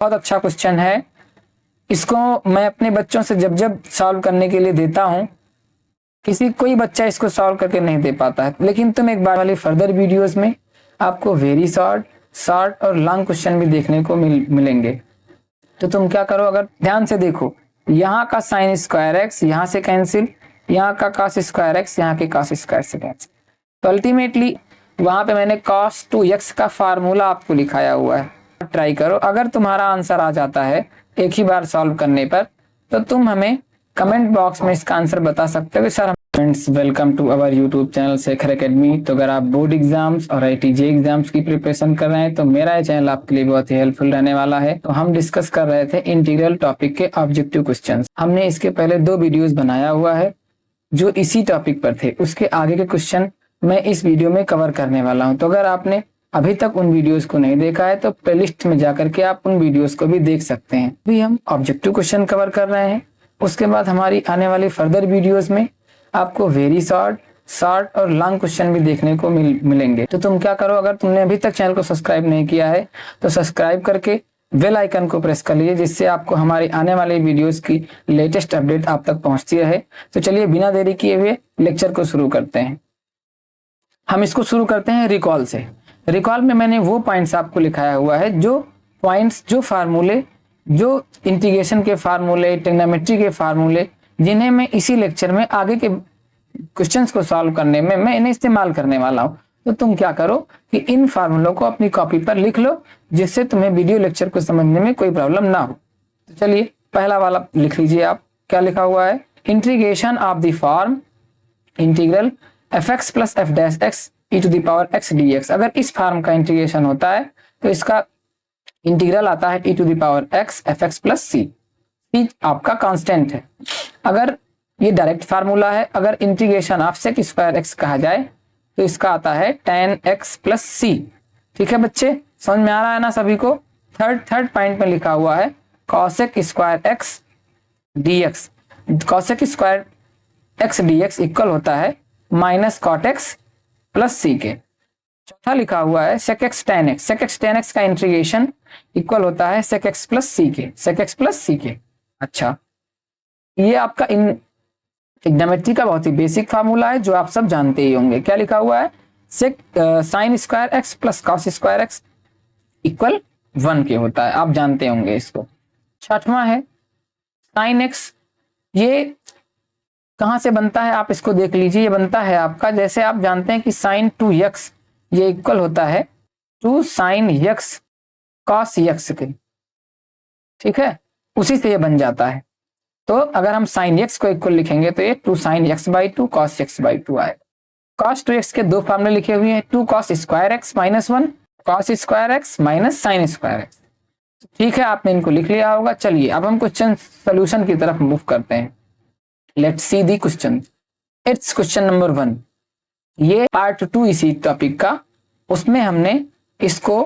बहुत अच्छा क्वेश्चन है। इसको मैं अपने बच्चों से जब जब सॉल्व करने के लिए देता हूँ, कोई बच्चा इसको सॉल्व करके नहीं दे पाता है, लेकिन तुम एक बार वाली फर्दर वीडियोस में आपको वेरी शॉर्ट, शॉर्ट और लॉन्ग क्वेश्चन भी देखने को मिलेंगे। तो तुम क्या करो, अगर ध्यान से देखो, यहाँ का साइन स्क्वायर एक्स यहाँ से कैंसिल, यहाँ का कॉस स्क्वायर एक्स यहाँ के कॉस स्क्वायर से कैंसिल। तो अल्टीमेटली वहां पे मैंने cos 2x का फार्मूला आपको लिखाया हुआ है। ट्राई करो, अगर तुम्हारा आंसर आ जाता है एक ही बार सॉल्व करने पर, तो तुम हमें कमेंट बॉक्स में इसका आंसर बता सकते हो। Sir friends, welcome to our YouTube channel Shekhar academy. तो अगर आप बोर्ड एग्जाम्स और IIT JEE एग्जाम्स की प्रिपरेशन कर रहे हैं तो मेरा ये चैनल आपके लिए बहुत ही हेल्पफुल रहने वाला है। तो हम डिस्कस कर रहे थे इंटीग्रल टॉपिक के ऑब्जेक्टिव क्वेश्चंस। हमने इसके पहले 2 वीडियोस बनाया हुआ है जो इसी टॉपिक पर थे। उसके आगे के क्वेश्चन मैं इस वीडियो में कवर करने वाला हूं। तो अगर आपने अभी तक उन वीडियोस को नहीं देखा है तो प्लेलिस्ट में जाकर के आप उन वीडियोस को भी देख सकते हैं। अभी हम ऑब्जेक्टिव क्वेश्चन कवर कर रहे हैं। उसके बाद हमारी आने वाली फर्दर वीडियोस में आपको वेरी शॉर्ट, शॉर्ट और लॉन्ग क्वेश्चन भी देखने को मिलेंगे। तो तुम क्या करो, अगर तुमने अभी तक चैनल को सब्सक्राइब नहीं किया है तो सब्सक्राइब करके बेल आइकन को प्रेस कर लीजिए, जिससे आपको हमारी आने वाली वीडियोस की लेटेस्ट अपडेट आप तक पहुंचती रहे। तो चलिए बिना देरी किए हुए लेक्चर को शुरू करते हैं। हम इसको शुरू करते हैं रिकॉल से। रिकॉल में मैंने वो पॉइंट्स आपको लिखाया हुआ है, जो पॉइंट्स, जो फार्मूले, जो इंटीग्रेशन के फार्मूले, ट्रिग्नोमेट्री के फार्मूले, जिन्हें मैं इसी लेक्चर में आगे के क्वेश्चंस को सॉल्व करने में मैं इन्हें इस्तेमाल करने वाला हूं। तो तुम क्या करो कि इन फार्मूलों को अपनी कॉपी पर लिख लो, जिससे तुम्हें वीडियो लेक्चर को समझने में कोई प्रॉब्लम ना हो। तो चलिए पहला वाला लिख लीजिए आप। क्या लिखा हुआ है? Integration of the form integral fx plus f dash x e to the power x dx। अगर इस फॉर्म का इंटीग्रेशन होता है तो इसका इंटीग्रल आता है e to the power x fx plus c। आपका कांस्टेंट है। अगर ये डायरेक्ट फार्मूला है, अगर integration of sec square x कहा जाए तो इसका आता है tan x प्लस सी। ठीक है बच्चे, समझ में आ रहा है ना सभी को? थर्ड पॉइंट में लिखा हुआ है cosec square x dx। cosec square x dx equal होता है माइनस कॉट एक्स प्लस सी के। चौथा लिखा हुआ है sec x tan x। sec x tan x का इंटीग्रेशन इक्वल होता है sec x प्लस सी के, sec x प्लस सी के। अच्छा, ये आपका इन ट्रिग्नोमेट्री का बहुत ही बेसिक फार्मूला है जो आप सब जानते ही होंगे। क्या लिखा हुआ है? Sec sine square x plus cos square x equal 1 के होता है, आप जानते होंगे इसको। छठवां है साइन एक्स। ये कहां से बनता है आप इसको देख लीजिए। ये बनता है आपका, जैसे आप जानते हैं कि साइन 2x ये इक्वल होता है 2 साइन x कॉस x के। ठीक है, उसी से ये बन जाता है। तो अगर हम साइन x को इक्वल लिखेंगे तो ये 2 sine x by 2 cos x by 2 आएगा। कॉस 2x के 2 फॉर्मूले लिखे हुए हैं, 2 cos square x minus 1 cos square x minus sine square x। ठीक है, आपने इनको लिख लिया होगा। चलिए अब हम क्वेश्चन सोल्यूशन की तरफ मूव करते हैं। Let's see the question. It's question number 1। ये पार्ट 2 इसी टॉपिक का, उसमें हमने इसको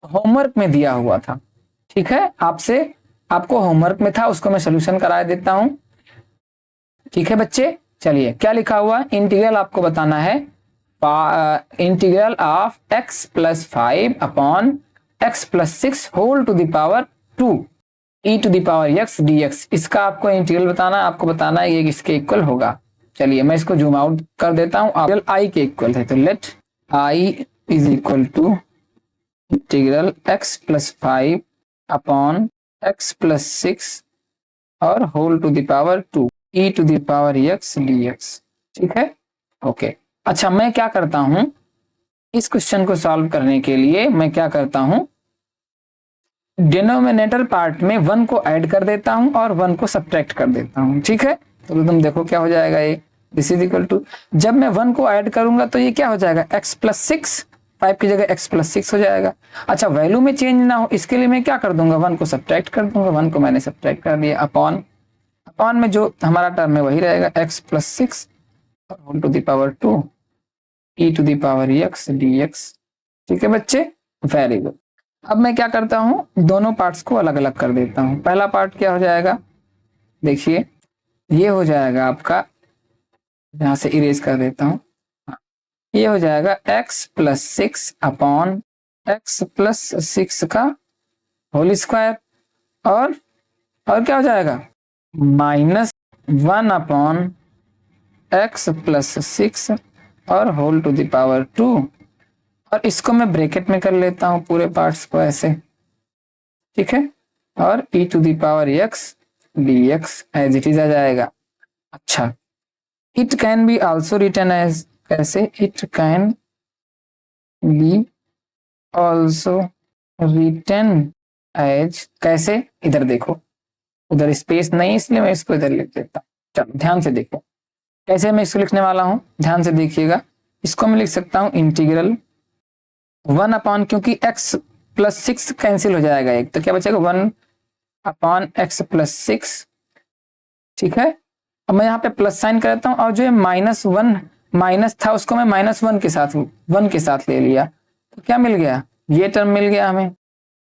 होमवर्क में दिया हुआ था। ठीक है, आपको होमवर्क में था, उसको मैं सोल्यूशन करा देता हूं। ठीक है बच्चे, चलिए क्या लिखा हुआ? इंटीग्रल आपको बताना है integral of x plus 5 upon x plus 6 whole to the power 2 e to the power x dx। इसका आपको इंटीग्रल बताना है, आपको बताना है ये किसके इक्वल होगा। चलिए मैं इसको जूम आउट कर देता हूं। इंटीग्रल i के इक्वल है, तो let i is equal to integral x plus 5 upon x plus 6 और whole to the power 2 e to the power x dx। ठीक है, ओके। अच्छा, मैं क्या करता हूं, इस क्वेश्चन को सॉल्व करने के लिए मैं क्या करता हूं, डिनोमिनेटर पार्ट में 1 को ऐड कर देता हूं और 1 को सब्ट्रैक्ट कर देता हूं। ठीक है, तो तुम देखो क्या हो जाएगा। ये दिस इज इक्वल टू, जब मैं 1 को ऐड करूंगा तो ये क्या हो जाएगा? x प्लस 6, 5 की जगह x प्लस 6 हो जाएगा। अच्छा, वैल्यू में चेंज ना हो इसके लिए मैं क्या कर दूंगा? 1 को सब्ट्रैक्ट कर दूंगा। 1 को मैंने सब्ट्रैक्ट कर दिया। अपॉन में जो हमारा टर्म है वही रहेगा, x plus 6 whole to the power 2 e to the power x dx। ठीक है बच्चे, वेरी गुड। अब मैं क्या करता हूं, दोनों पार्ट्स को अलग अलग कर देता हूं। पहला पार्ट क्या हो जाएगा? देखिए ये हो जाएगा आपका, यहां से इरेज कर देता हूं। ये हो जाएगा x plus 6 upon x plus 6 का होल स्क्वायर और क्या हो जाएगा -1/x+6 और होल टू द पावर 2। और इसको मैं ब्रैकेट में कर लेता हूं पूरे पार्ट्स को ऐसे, ठीक है, और e to the power x dx as it is आ जाएगा। अच्छा, it can be also written as, कैसे, it can be also written as, कैसे, इधर देखो, उधर स्पेस नहीं इसलिए मैं इसको इधर लिख देता हूँ। चलो ध्यान से देखो कैसे मैं इसको लिखने वाला हूं, ध्यान से देखिएगा। इसको मैं लिख सकता हूं इंटीग्रल 1 क्योंकि x+6 कैंसिल हो जाएगा एक, तो क्या बचेगा 1/x+6, ठीक है। अब मैं यहाँ पे प्लस साइन कर देता हूँ और जो -1 माइनस था उसको मैं -1 के साथ 1 के साथ ले लिया, तो क्या मिल गया, ये टर्म मिल गया हमें।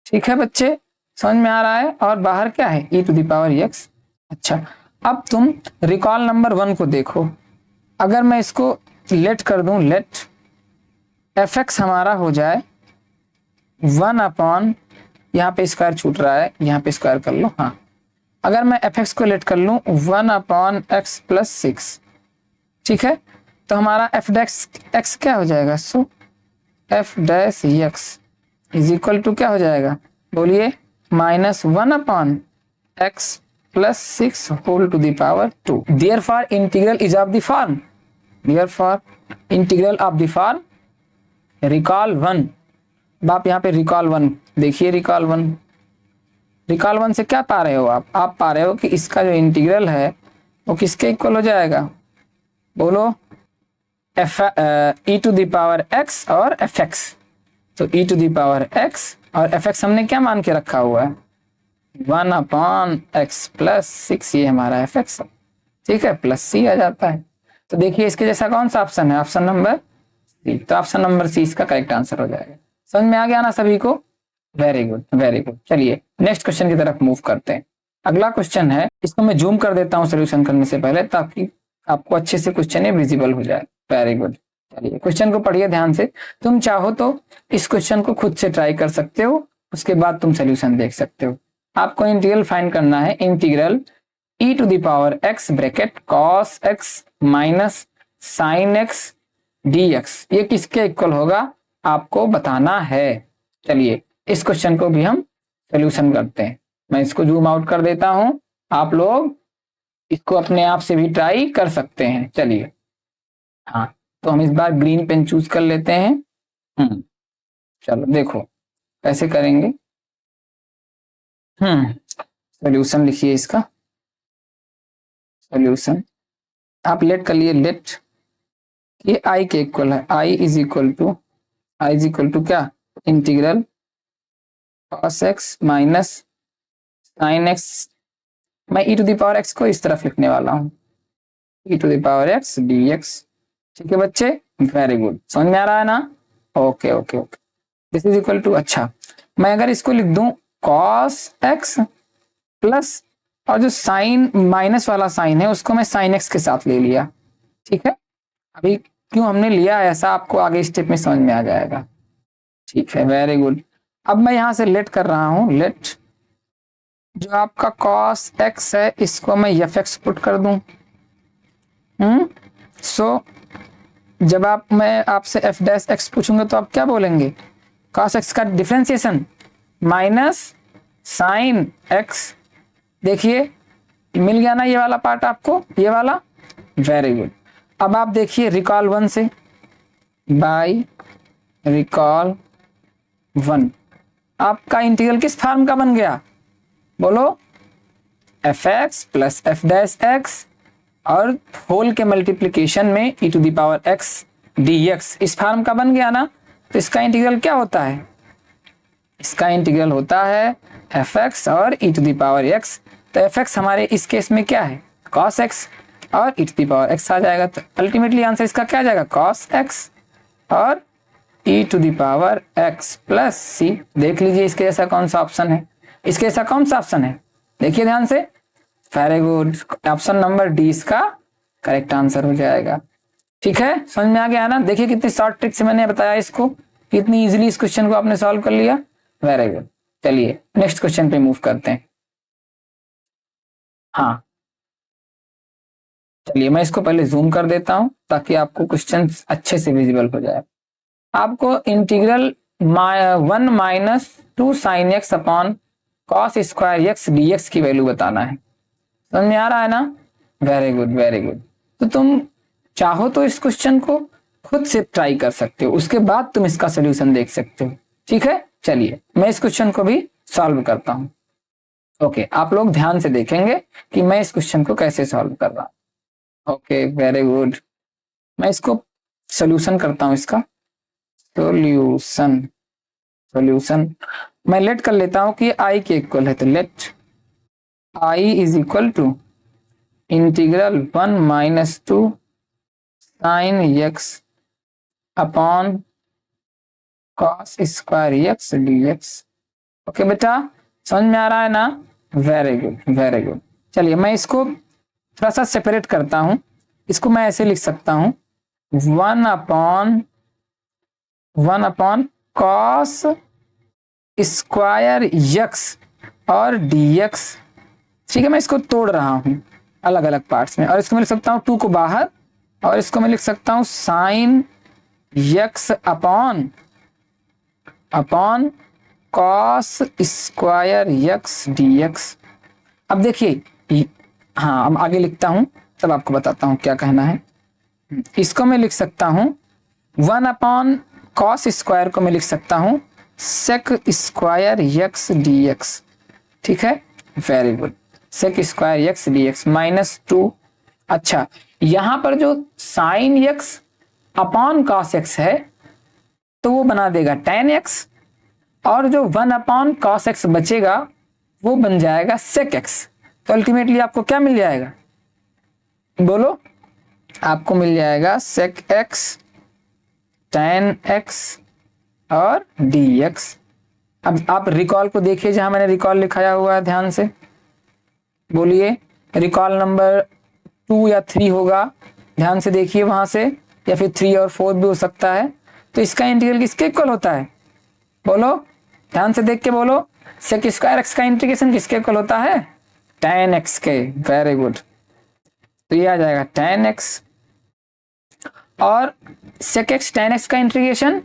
ठीक है बच्चे, समझ में आ रहा है। और बाहर क्या है e to the power x। अच्छा, अब तुम रिकॉल नंबर 1 को देखो, अगर मैं इसको लेट कर दूं, लेट fx हमारा हो जाए 1 यहाँ पे स्क्वायर छूट रहा है, यहाँ पे स्क्वायर कर लो, हाँ, अगर मैं fx को लेट कर लूं 1/x+6, ठीक है, तो हमारा f डैश x क्या हो जाएगा, so f dash x is equal to क्या हो जाएगा, बोलिए, -1/x+6 whole to the power 2। Therefore integral is of the form, therefore integral of the form recall 1। अब आप यहाँ पे रिकॉल 1 देखिए, रिकॉल 1 से क्या पा रहे हो आप पा रहे हो कि इसका जो इंटीग्रल है वो किसके इक्वल हो जाएगा, बोलो, e to the power x और fx। तो e to the power x और fx हमने क्या मान के रखा हुआ है, 1/x+6, ये हमारा fx है, ठीक है, प्लस c आ जाता है। तो देखिए इसके जैसा कौन सा ऑप्शन है, ऑप्शन नंबर सी। तो ऑप्शन नंबर सी इसका करेक्ट आंसर हो जाएगा। समझ में आ गया ना सभी को, वेरी गुड वेरी गुड। चलिए नेक्स्ट क्वेश्चन की तरफ मूव करते हैं। अगला क्वेश्चन है, इसको मैं जूम कर देता हूं सोल्यूशन करने से पहले, ताकि आपको अच्छे से क्वेश्चन विजिबल हो जाए। वेरी गुड, चलिए क्वेश्चन को पढ़िए ध्यान से। तुम चाहो तो इस क्वेश्चन को खुद से ट्राई कर सकते हो, उसके बाद तुम सोल्यूशन देख सकते हो। आपको इंटीग्रल फाइंड करना है, integral e to the power x bracket cos x minus sin x dx, ये किसके इक्वल होगा आपको बताना है। चलिए इस क्वेश्चन को भी हम सोल्यूशन करते हैं। मैं इसको जूम आउट कर देता हूं, आप लोग इसको अपने आप से भी ट्राई कर सकते हैं। चलिए, हाँ, तो हम इस बार ग्रीन पेन चूज कर लेते हैं। चलो देखो कैसे करेंगे। सोल्यूशन लिखिए इसका, सोल्यूशन आप लेट कर लिए, लेट, ये आई के इक्वल है, आई इज इक्वल टू क्या, integral cos x minus sin x, मैं e to the power x को इस तरफ लिखने वाला हूँ, e to the power x dx। ठीक है बच्चे, वेरी गुड, समझ में आ रहा है ना, okay okay okay. This is equal to, अच्छा मैं अगर इसको लिख दूं cos x प्लस, और जो साइन माइनस वाला साइन है उसको मैं sin x के साथ ले लिया, ठीक है। अभी क्यों हमने लिया ऐसा आपको आगे स्टेप में समझ में आ जाएगा, ठीक है, वेरी गुड। अब मैं यहां से लेट कर रहा हूं, लेट जो आपका cos x है इसको मैं fx पुट कर दूं। सो जब मैं आपसे f डैश x पूछूंगा तो आप क्या बोलेंगे, cos x का डिफरेंशिएशन माइनस साइन x। देखिए मिल गया ना ये वाला पार्ट आपको, ये वाला, वेरी गुड। अब आप देखिए रिकॉल 1 से, बाय रिकॉल 1 आपका इंटीग्रल किस फॉर्म का बन गया, बोलो, fx plus f dash x और होल के मल्टीप्लीकेशन में e to the power x dx, इस फॉर्म का बन गया ना। तो इसका इंटीग्रल क्या होता है, इसका इंटीग्रल होता है fx और e to the power x। तो fx हमारे इस केस में क्या है, cos x, और e to the power x आ जाएगा। तो अल्टीमेटली आंसर इसका क्या आ जाएगा, cos x और e to the power x plus c। देख लीजिए इसके जैसा कौन सा ऑप्शन है, इसके जैसा कौन सा ऑप्शन है, देखिए ध्यान से, very good, option number D इसका करेक्ट आंसर हो जाएगा। ठीक है, समझ में आ गया ना। देखिए कितनी शॉर्ट ट्रिक से मैंने बताया इसको, कितनी इजीली इस क्वेश्चन को आपने सॉल्व कर लिया, वेरी गुड। चलिए नेक्स्ट क्वेश्चन पे मूव करते हैं। हाँ, चलिए मैं इसको पहले जूम कर देता हूं ताकि आपको क्वेश्चन अच्छे से विजिबल हो जाए। आपको integral 1 - 2 sin x upon cos square x d x की वैल्यू बताना है। समझ में आ रहा है ना? Very good very good. तो तुम चाहो तो इस क्वेश्चन को खुद से ट्राई कर सकते हो, उसके बाद तुम इसका सोल्यूशन देख सकते हो। ठीक है, चलिए मैं इस क्वेश्चन को भी सॉल्व करता हूं। ओके, आप लोग ध्यान से देखेंगे कि मैं इस क्वेश्चन को कैसे सॉल्व कर रहा हूं। Okay very good. मैं इसको सोल्यूशन करता हूं, इसका सोल्यूशन। सोल्यूशन मैं लेट कर लेता हूं कि आई के इक्वल है, तो let I is equal to integral 1 - 2 sin x upon cos square x d x. Okay बेटा, समझ में आ रहा है ना? Very good very good. चलिए मैं इसको थोड़ा सा सेपरेट करता हूं। इसको मैं ऐसे लिख सकता हूं, 1 अपॉन कॉस स्क्वायर एक्स और डी एक्स। ठीक है, मैं इसको तोड़ रहा हूं अलग अलग पार्ट्स में, और इसको मैं लिख सकता हूं 2 को बाहर, और इसको मैं लिख सकता हूं sign x upon cos square x d x. अब देखिए, हाँ अब आगे लिखता हूं, तब आपको बताता हूं क्या कहना है। इसको मैं लिख सकता हूं 1/cos स्क्वायर को मैं लिख सकता हूं sec square x d x. ठीक है, very good. Sec square x d x -2। अच्छा, यहां पर जो sine x upon cos x है तो वो बना देगा tan x, और जो 1/cos x बचेगा वो बन जाएगा sec x। तो अल्टीमेटली आपको क्या मिल जाएगा, बोलो? आपको मिल जाएगा sec x, tan x और dx। अब आप रिकॉल को देखिए, जहां मैंने रिकॉल लिखाया हुआ है, ध्यान से बोलिए। रिकॉल नंबर 2 या 3 होगा, ध्यान से देखिए वहां से, या फिर 3 और 4 भी हो सकता है। तो इसका इंटीग्रल किसके इक्वल होता है, बोलो? ध्यान से देख के बोलो। सेक स्क्वायर एक्स का इंटीग्रेशन किसके इक्वल होता है, tan x के। Very good. तो ये आ जाएगा tan x, और sec x tan x का integration,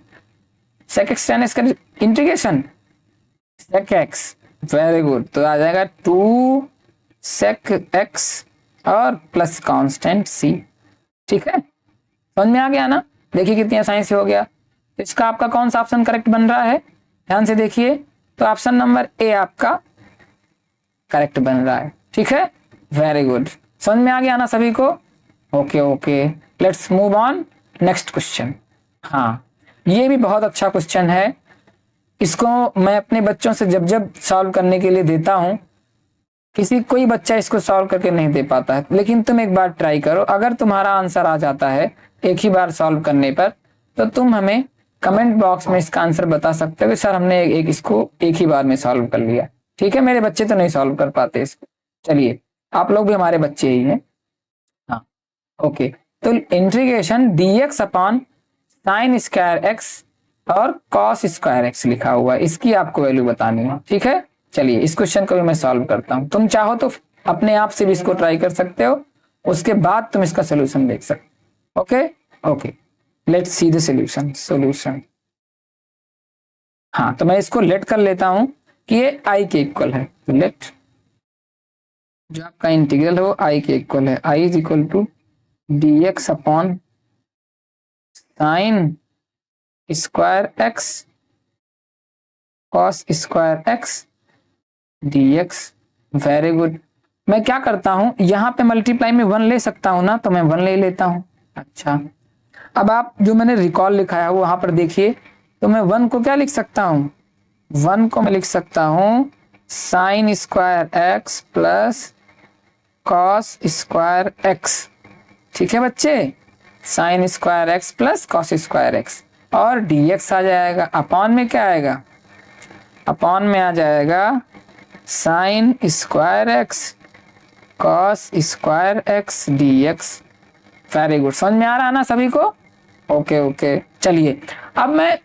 sec x tan x का integration sec x। Very good. तो आ जाएगा 2 sec x और प्लस कांस्टेंट c। ठीक है, समझ में आ गया ना? देखिए कितनी आसानी से हो गया। तो इसका आपका कौन सा ऑप्शन करेक्ट बन रहा है, ध्यान से देखिए। तो ऑप्शन नंबर ए आपका करेक्ट बन रहा है। ठीक है, वेरी गुड। समझ में आ गया ना सभी को? Okay okay, let's move on next question. हाँ, ये भी बहुत अच्छा क्वेश्चन है। इसको मैं अपने बच्चों से जब जब सॉल्व करने के लिए देता हूं, कोई बच्चा इसको सॉल्व करके नहीं दे पाता है, लेकिन तुम एक बार ट्राई करो। अगर तुम्हारा आंसर आ जाता है एक ही बार सॉल्व करने पर, तो तुम हमें कमेंट बॉक्स में इसका आंसर बता सकते हो कि सर हमने इसको एक ही बार में सॉल्व कर लिया। ठीक है, मेरे बच्चे तो नहीं सॉल्व कर पाते इसको। चलिए, आप लोग भी हमारे बच्चे ही हैं। हाँ, ओके। तो integration dx upon sine square x और कॉस स्क्वायर एक्स लिखा हुआ है, इसकी आपको वैल्यू बतानी है। ठीक है, चलिए इस क्वेश्चन को भी मैं सॉल्व करता हूं। तुम चाहो तो अपने आप से भी इसको ट्राई कर सकते हो, उसके बाद तुम इसका सोल्यूशन देख सकते हो। Okay okay, let's see the solution. Solution, हाँ तो मैं इसको लेट कर लेता हूं कि ये आई के इक्वल है। तो लेट जो आपका इंटीग्रल है वो आई के इक्वल है। I is equal to dx upon sine square x cos square x dx। Very good. मैं क्या करता हूं, यहां पे मल्टीप्लाई में 1 ले सकता हूं ना, तो मैं 1 ले लेता हूं। अच्छा, अब आप जो मैंने रिकॉल लिखा है वो वहां पर देखिए। तो मैं 1 को क्या लिख सकता हूं, 1 को मैं लिख सकता हूं sign square x plus cos square x. ठीक है बच्चे, sign square x plus cos square x, और dx आ जाएगा। अपॉन में क्या आएगा, अपॉन में आ जाएगा sine square x cos square x dx। Very good, समझ में आ रहा है ना सभी को? ओके ओके, चलिए अब मैं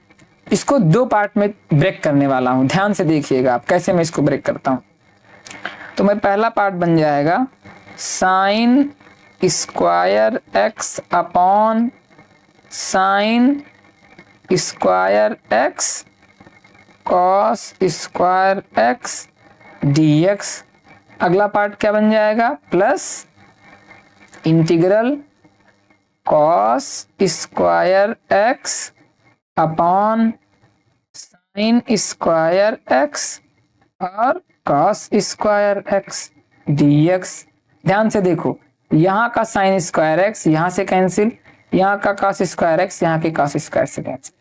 इसको दो पार्ट में ब्रेक करने वाला हूं, ध्यान से देखिएगा आप कैसे मैं इसको ब्रेक करता हूं। तो मैं पहला पार्ट बन जाएगा sine square x upon sine square x cos square x dx. अगला पार्ट क्या बन जाएगा, plus integral cos square x upon sine square x और कॉस स्क्वायर एक्स डीएक्स। ध्यान से देखो, यहाँ का साइन स्क्वायर एक्स यहाँ से कैंसिल, यहाँ का कॉस स्क्वायर एक्स यहाँ के कॉस स्क्वायर से कैंसिल।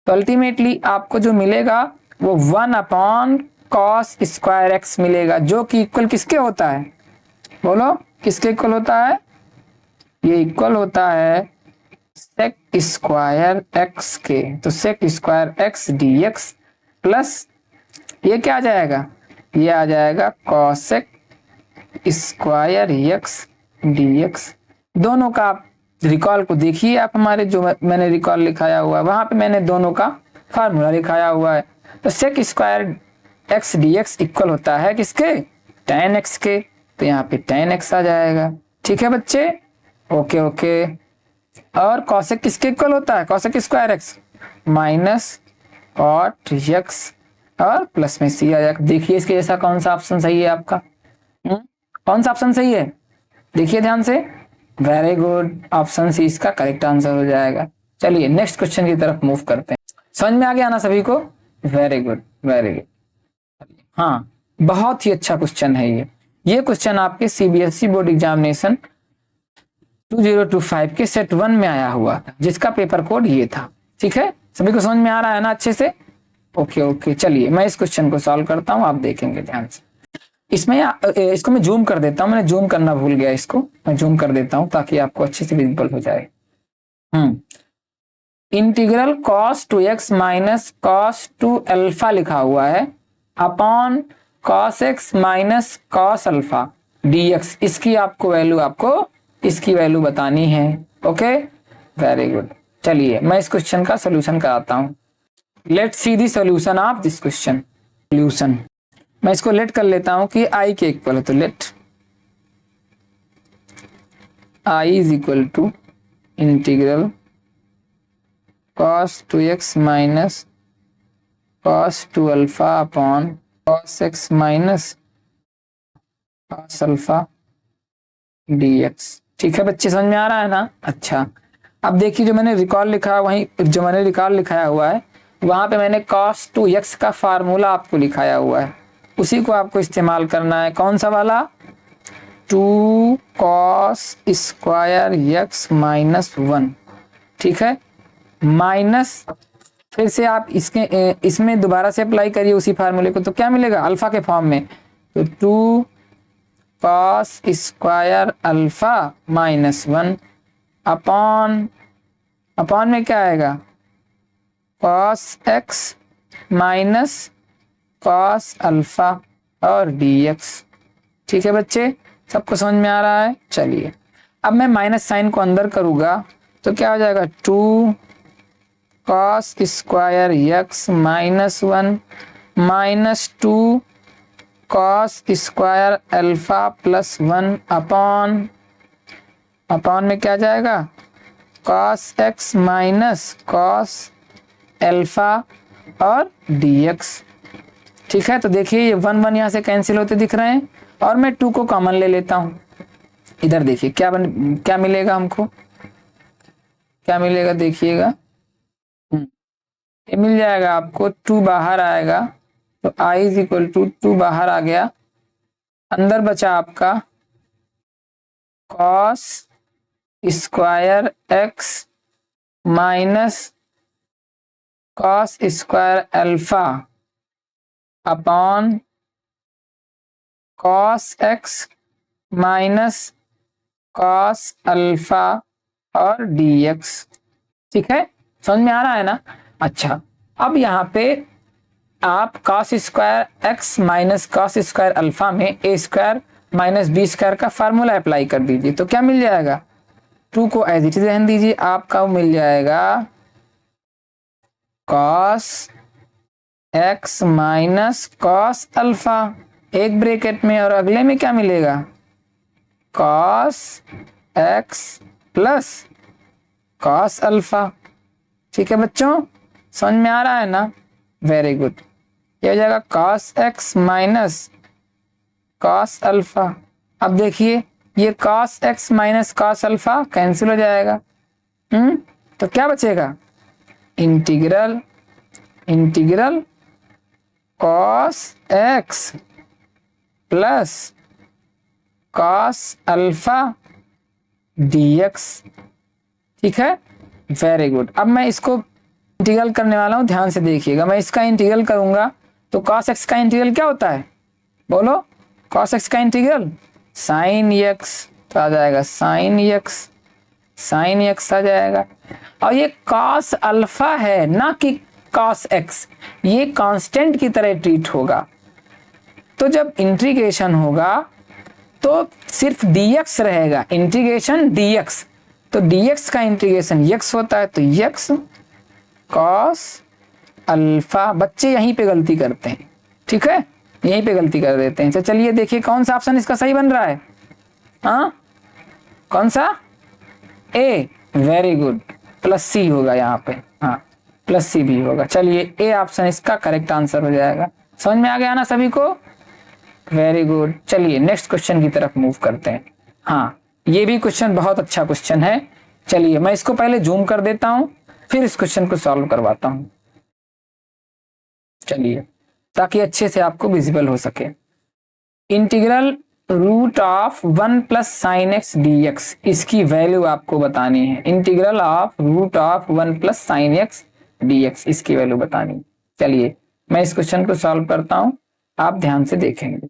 तो अल्टीमेटली आपको जो मिलेगा वो 1 अपॉन कॉस स्क्वायर एक्स मिलेगा, जो कि इक्वल किसके होता है, बोलो किसके इक्वल होता है, ये इक्वल होता है सेक स्क्वायर एक्स के। तो sec square x dx plus ये क्या आ जाएगा, ये आ जाएगा कॉसेक स्क्वायर एक्स डीएक्स। दोनों का आप रिकॉल को देखिए, आप हमारे जो मैंने रिकॉल लिखाया हुआ है वहां पे मैंने दोनों का फार्मूला लिखाया हुआ है। तो sec square x dx equal होता है किसके, tan एक्स के। तो यहाँ पे tan एक्स आ जाएगा। ठीक है बच्चे, ओके ओके। और कॉसेक किसके इक्वल होता है, cosec square x minus cot x और प्लस में सी आ जाएगा। देखिए इसके जैसा कौन सा ऑप्शन सही है आपका, कौन सा ऑप्शन सही है, देखिए ध्यान से। वेरी गुड, ऑप्शन सी इसका करेक्ट आंसर हो जाएगा। चलिए नेक्स्ट क्वेश्चन की तरफ मूव करते हैं। समझ में आ गया ना सभी को, वेरी गुड वेरी गुड। हाँ बहुत ही अच्छा क्वेश्चन है ये क्वेश्चन आपके सीबीएसई बोर्ड एग्जामिनेशन 2025 के सेट 1 में आया हुआ था, जिसका पेपर कोड ये था। ठीक है, सभी को समझ में आ रहा है ना अच्छे से, ओके ओके। चलिए मैं इस क्वेश्चन को सॉल्व करता हूं, आप देखेंगे ध्यान से। इसमें इसको मैं जूम कर देता हूं, मैंने जूम करना भूल गया, इसको मैं जूम कर देता हूं ताकि आपको अच्छे से विजिबल हो जाए। Integral cos 2x minus cos 2 alpha लिखा हुआ है upon cos x minus cos alpha dx। इसकी इसकी वैल्यू बतानी है। Okay very good. चलिए मैं इस क्वेश्चन का सोल्यूशन कराता हूं। Let's see the solution of this question. Solution मैं इसको लेट कर लेता हूं कि i के इक्वल है, तो let i is equal to integral cos 2x minus cos 2 alpha upon cos x minus cos alpha dx। ठीक है बच्चे, समझ में आ रहा है ना। अच्छा अब देखिए जो मैंने रिकॉल लिखा, वहीं जो मैंने रिकॉल लिखाया हुआ है वहां पे मैंने cos 2x का फार्मूला आपको लिखाया हुआ है, उसी को आपको इस्तेमाल करना है। कौन सा वाला, 2 cos स्क्वायर x माइनस 1। ठीक है, माइनस फिर से आप इसमें दोबारा से अप्लाई करिए उसी फार्मूले को, तो क्या मिलेगा अल्फा के फॉर्म में। तो 2 cos square alpha minus 1 upon में क्या आएगा, cos x minus cos alpha और dx। ठीक है बच्चे, सबको समझ में आ रहा है। चलिए अब मैं माइनस साइन को अंदर करूंगा तो क्या हो जाएगा, 2 cos square x minus 1 minus 2 cos square alpha plus 1 upon में क्या जाएगा, cos x minus cos alpha और dx। ठीक है, तो देखिए ये 1 1 यहाँ से कैंसिल होते दिख रहे हैं और मैं 2 को कॉमन ले लेता हूँ। इधर देखिए क्या मिलेगा हमको, क्या मिलेगा देखिएगा, ये मिल जाएगा आपको, 2 बाहर आएगा तो i इज इक्वल टू 2 बाहर आ गया, अंदर बचा आपका cos square x minus cos square alpha upon cos x minus cos alpha और dx। ठीक है, समझ में आ रहा है ना। अच्छा अब यहाँ पे आप cos square x minus cos square alpha में a square minus B square का फार्मूला अप्लाई कर दीजिए, तो क्या मिल जाएगा, 2 को एज इट इज रहने दीजिए, आपका मिल जाएगा cos x minus cos alpha, एक ब्रैकेट में, और अगले में क्या मिलेगा, cos x plus cos alpha. ठीक है बच्चों, समझ में आ रहा है ना, वेरी गुड। ये हो जाएगा cos x minus cos alpha. अब देखिए ये cos x minus cos alpha cancel हो जाएगा, तो क्या बचेगा, integral integral cos x plus cos alpha dx। ठीक है, वेरी गुड। अब मैं इसको इंटीग्रल करने वाला हूं, ध्यान से देखिएगा। मैं इसका इंटीग्रल करूंगा तो cos x का इंटीग्रल क्या होता है, बोलो, cos x का इंटीग्रल sin x, तो आ जाएगा sin x आ जाएगा। और ये cos अल्फा है ना कि cos x, ये कांस्टेंट की तरह ट्रीट होगा। तो जब इंटीग्रेशन होगा तो सिर्फ dx रहेगा, इंटीग्रेशन dx, तो dx का इंटीग्रेशन x होता है, तो x cos अल्फा। बच्चे यहीं पे गलती करते हैं, ठीक है, यहीं पे गलती कर देते हैं। तो चलिए देखिए कौन सा ऑप्शन इसका सही बन रहा है, हाँ कौन सा, ए, वेरी गुड, प्लस सी होगा यहाँ पे, हाँ प्लस सी भी होगा। चलिए ए ऑप्शन इसका करेक्ट आंसर हो जाएगा। समझ में आ गया ना सभी को, वेरी गुड। चलिए नेक्स्ट क्वेश्चन की तरफ मूव करते हैं। हाँ ये भी क्वेश्चन बहुत अच्छा क्वेश्चन है। चलिए मैं इसको पहले जूम कर देता हूं, फिर इस क्वेश्चन को सॉल्व करवाता हूं, चलिए, ताकि अच्छे से आपको विजिबल हो सके। Integral root of 1 plus sine x d x, इसकी वैल्यू आपको बतानी है। Integral of root of 1 plus sine x d x, इसकी वैल्यू बतानी है। चलिए मैं इस क्वेश्चन को सॉल्व करता हूं, आप ध्यान से देखेंगे।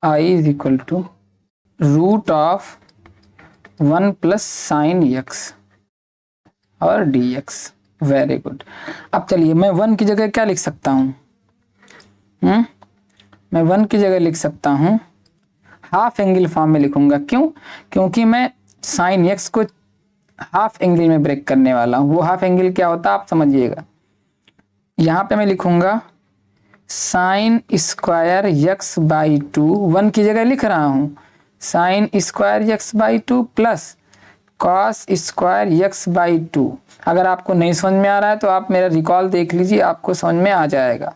I is equal to root of 1 plus sine x और डी एक्स, वेरी गुड। अब चलिए मैं 1 की जगह क्या लिख सकता हूँ, मैं 1 की जगह लिख सकता हूँ हाफ एंगल फॉर्म में लिखूंगा। क्यों, क्योंकि मैं साइन एक्स को हाफ एंगल में ब्रेक करने वाला हूँ। वो हाफ एंगल क्या होता है आप समझिएगा। यहाँ पे मैं लिखूंगा sign square x by to, 1 की जगह लिख रहा हूँ sign square x by two plus cos square x by to. अगर आपको नहीं समझ में आ रहा है तो आप मेरा रिकॉल देख लीजिए, आपको समझ में आ जाएगा।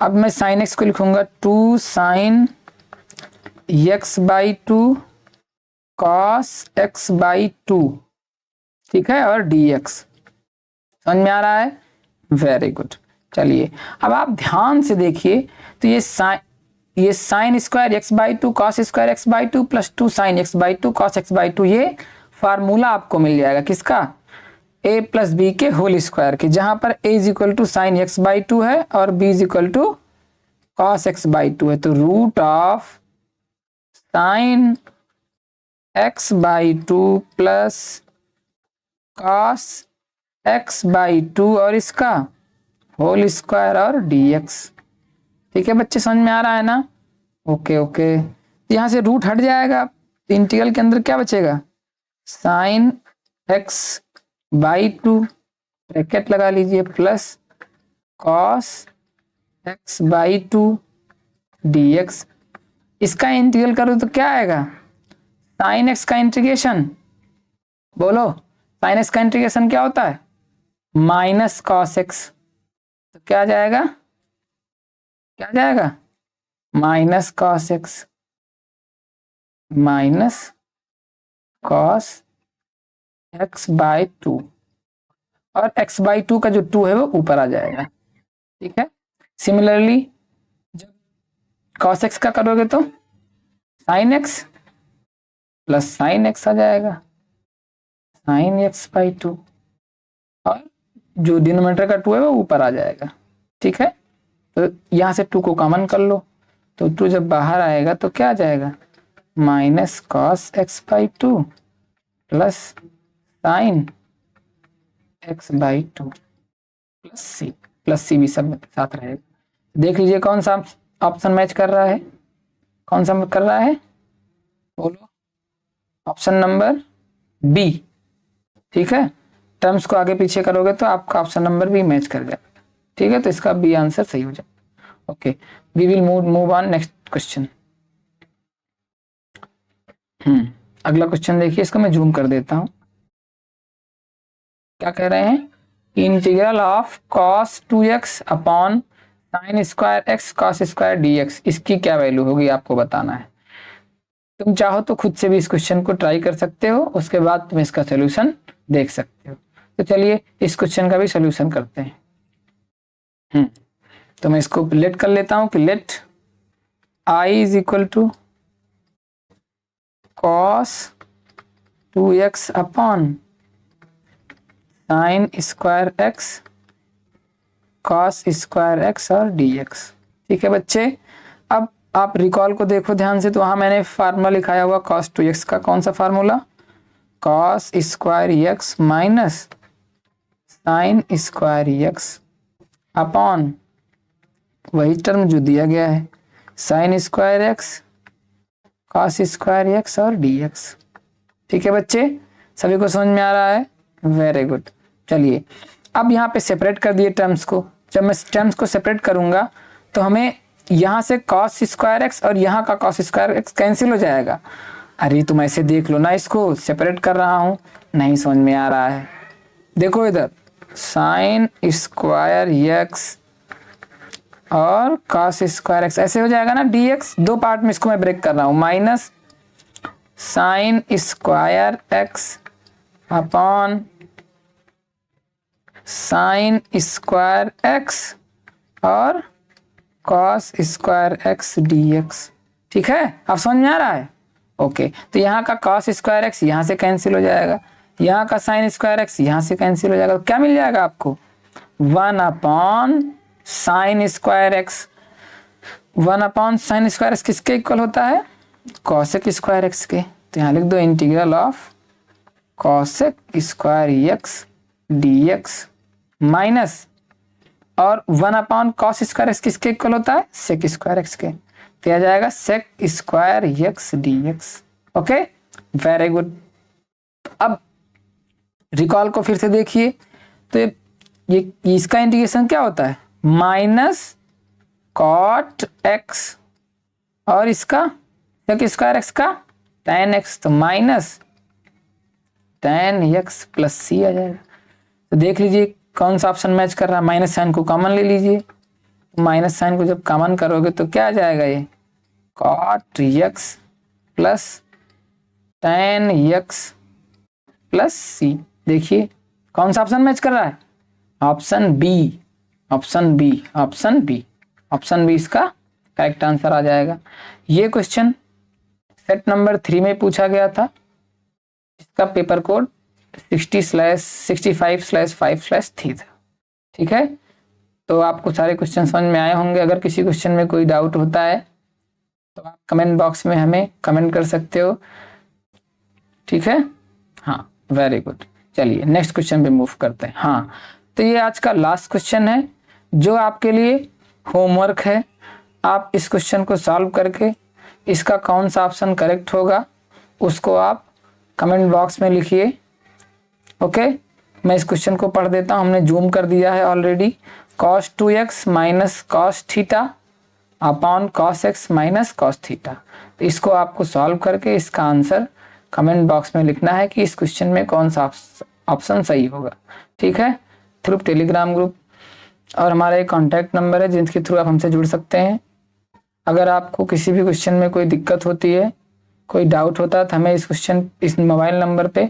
अब मैं साइन एक्स को लिखूंगा 2 sine x by two cos x by to, ठीक है, और डी एक्स। समझ में आ रहा है, वेरी गुड। चलिए अब आप ध्यान से देखिए, तो ये sine square x by two cos square x by two plus 2 sine x by two cos x by two, ये फार्मूला आपको मिल जाएगा किसका, a प्लस बी के होल स्क्वायर के, जहां पर a is equal to sine x by two है और b is equal to cos x by two है। तो root of sine x by two plus cos x by to और इसका होल स्क्वायर और dx। ठीक है बच्चे, समझ में आ रहा है ना, ओके ओके। यहां से रूट हट जाएगा, इंटीग्रल के अंदर क्या बचेगा, sign x by to, bracket लगा लीजिए, plus cos x by to dx। इसका इंटीग्रल करो तो क्या आएगा, साइन एक्स का इंटीग्रेशन, बोलो साइन एक्स का इंटीग्रेशन क्या होता है, माइनस कॉस एक्स, तो क्या आ जाएगा, क्या आ जाएगा, minus cos x minus cos x by to, और x बाई टू का जो 2 है वो ऊपर आ जाएगा। ठीक है, सिमिलरली जब cos x का करोगे तो sin x plus sin x आ जाएगा, sin x बाई टू, और जो डिनोमिनेटर का 2 है वो ऊपर आ जाएगा। ठीक है, तो यहां से 2 को कॉमन कर लो, तो 2 जब बाहर आएगा तो क्या आ जाएगा, minus cos x by two plus sine x by two plus c भी सब साथ रहेगा। देख लीजिए कौन सा ऑप्शन मैच कर रहा है, कौन सा कर रहा है, बोलो, ऑप्शन नंबर बी। ठीक है, टर्म्स को आगे पीछे करोगे तो आपका ऑप्शन नंबर भी मैच कर जाएगा। ठीक है, तो इसका बी आंसर सही हो जाएगा। Okay, we will move on next question. अगला क्वेश्चन देखिए, इसको मैं जूम कर देता हूं। क्या कह रहे हैं, integral of cos 2x upon sine square x cos square dx, इसकी क्या वैल्यू होगी आपको बताना है। तुम चाहो तो खुद से भी इस क्वेश्चन को ट्राई कर सकते हो, उसके बाद तुम इसका सोल्यूशन देख सकते हो। तो चलिए इस क्वेश्चन का भी सोल्यूशन करते हैं। तो मैं इसको लेट कर लेता हूं कि let i is equal to cos 2x upon sine square x cos square x और dx। ठीक है बच्चे, अब आप रिकॉल को देखो ध्यान से, तो वहां मैंने फार्मूला लिखाया हुआ cos 2x का। कौन सा formula, cos square x minus sign square x upon वही टर्म जो दिया गया है, sign square x cos square x और dx। ठीक है बच्चे, सभी को समझ में आ रहा है, वेरी गुड। चलिए अब यहाँ पे सेपरेट कर दिए टर्म्स को। जब मैं टर्म्स को सेपरेट करूंगा तो हमें यहाँ से cos स्क्वायर एक्स और यहाँ का cos स्क्वायर एक्स कैंसिल हो जाएगा। अरे तुम ऐसे देख लो ना, इसको सेपरेट कर रहा हूँ, नहीं समझ में आ रहा है। देखो इधर साइन स्क्वायर एक्स और cos स्क्वायर एक्स ऐसे हो जाएगा ना dx। दो पार्ट में इसको मैं ब्रेक कर रहा हूँ, minus sign square x upon sine square x और cos स्क्वायर एक्स dx। ठीक है, अब समझ में आ रहा है। ओके, तो यहाँ का cos स्क्वायर एक्स यहाँ से कैंसिल हो जाएगा, यहाँ का साइन स्क्वायर एक्स यहाँ से कैंसिल हो जाएगा। तो क्या मिल जाएगा आपको, 1 upon sine square x. 1 upon sine square x किसके इक्वल होता है, कॉसेक स्क्वायर एक्स के। तो यहाँ लिख दो integral of cosec square x dx minus, और 1 अपॉन कॉस स्क्वायर एक्स किसके इक्वल होता है, सेक स्क्वायर एक्स के। तो आ जाएगा sec square x dx। Okay, very good. अब रिकॉल को फिर से देखिए, तो ये इसका इंटीग्रेशन क्या होता है, माइनस कॉट एक्स और इसका सेक स्क्वायर एक्स का tan एक्स, तो माइनस tan एक्स प्लस सी आ जाएगा। तो देख लीजिए कौन सा ऑप्शन मैच कर रहा है, माइनस साइन को कॉमन ले लीजिए। माइनस साइन को जब कॉमन करोगे तो क्या आ जाएगा, ये cot x plus tan x plus c. देखिए कौन सा ऑप्शन मैच कर रहा है, option B, option B, option B, option B इसका करेक्ट आंसर आ जाएगा। ये क्वेश्चन सेट नंबर 3 में पूछा गया था, इसका पेपर कोड 60/65/5/3 था। ठीक है, तो आपको सारे क्वेश्चन समझ में आए होंगे। अगर किसी क्वेश्चन में कोई डाउट होता है तो आप कमेंट बॉक्स में हमें कमेंट कर सकते हो। ठीक है, हाँ वेरी गुड। चलिए नेक्स्ट क्वेश्चन पे मूव करते हैं। हाँ, तो ये आज का लास्ट क्वेश्चन है जो आपके लिए होमवर्क है। आप इस क्वेश्चन को सॉल्व करके इसका कौन सा ऑप्शन करेक्ट होगा उसको आप कमेंट बॉक्स में लिखिए। ओके, मैं इस क्वेश्चन को पढ़ देता हूँ, हमने जूम कर दिया है already. cos 2x minus cos theta upon cos x minus cos theta. तो इसको आपको सॉल्व करके इसका आंसर कमेंट बॉक्स में लिखना है कि इस क्वेश्चन में कौन सा ऑप्शन सही होगा। ठीक है, थ्रू टेलीग्राम ग्रुप और हमारा एक कॉन्टैक्ट नंबर है जिसके थ्रू आप हमसे जुड़ सकते हैं। अगर आपको किसी भी क्वेश्चन में कोई दिक्कत होती है, कोई डाउट होता है, तो हमें इस मोबाइल नंबर पे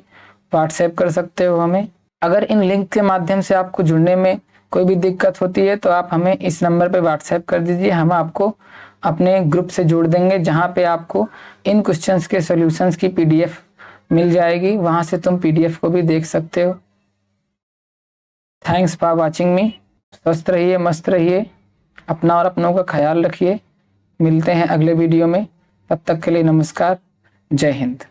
व्हाट्सएप कर सकते हो हमें। अगर इन लिंक के माध्यम से आपको जुड़ने में कोई भी दिक्कत होती है तो आप हमें इस नंबर पे व्हाट्सएप कर दीजिए, हम आपको अपने ग्रुप से जोड़ देंगे जहां पे आपको इन क्वेश्चंस के सॉल्यूशंस की पीडीएफ मिल जाएगी, वहां से तुम पीडीएफ को भी देख सकते हो। थैंक्स फॉर वॉचिंग मी। स्वस्थ रहिए, मस्त रहिए, अपना और अपनों का ख्याल रखिए। मिलते हैं अगले वीडियो में, तब तक के लिए नमस्कार, जय हिंद।